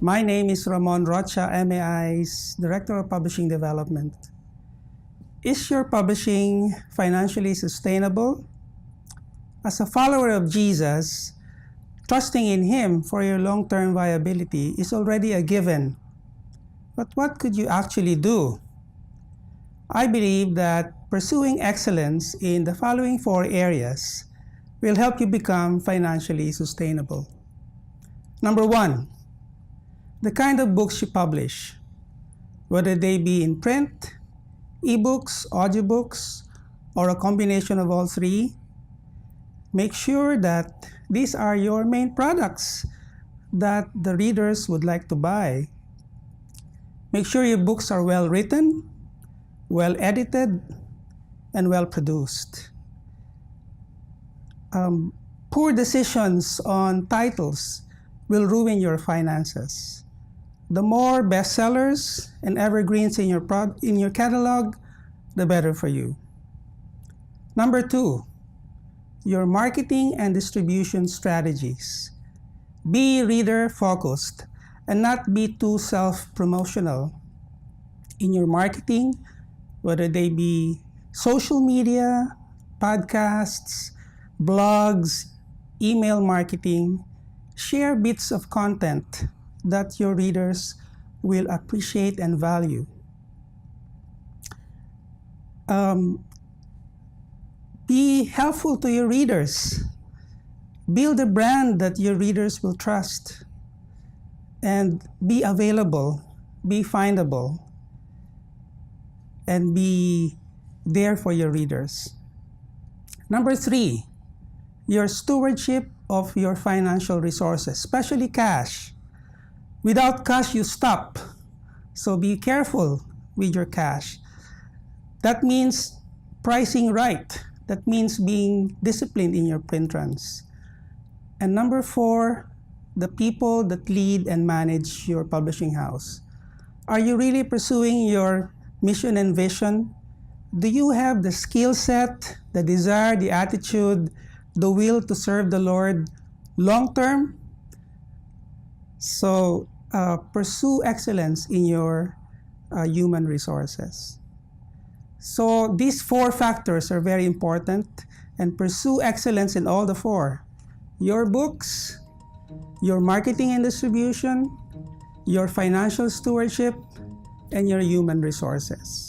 My name is Ramon Rocha, MAI's Director of Publishing Development. Is your publishing financially sustainable? As a follower of Jesus, trusting in Him for your long-term viability is already a given. But what could you actually do? I believe that pursuing excellence in the following 4 areas will help you become financially sustainable. Number 1, the kind of books you publish, whether they be in print, ebooks, audiobooks, or a combination of all 3. Make sure that these are your main products that the readers would like to buy. Make sure your books are well written, well edited, and well produced. Poor decisions on titles will ruin your finances. The more bestsellers and evergreens in your catalog, the better for you. Number 2, your marketing and distribution strategies. Be reader-focused and not be too self-promotional in your marketing, whether they be social media, podcasts, blogs, email marketing. Share bits of content that your readers will appreciate and value. Be helpful to your readers. Build a brand that your readers will trust. And be available, be findable, and be there for your readers. Number 3, your stewardship of your financial resources, especially cash. Without cash, you stop. So be careful with your cash. That means pricing right. That means being disciplined in your print runs. And number 4, the people that lead and manage your publishing house. Are you really pursuing your mission and vision? Do you have the skill set, the desire, the attitude, the will to serve the Lord long term? So pursue excellence in your human resources. So these 4 factors are very important, and pursue excellence in all the 4. Your books, your marketing and distribution, your financial stewardship, and your human resources.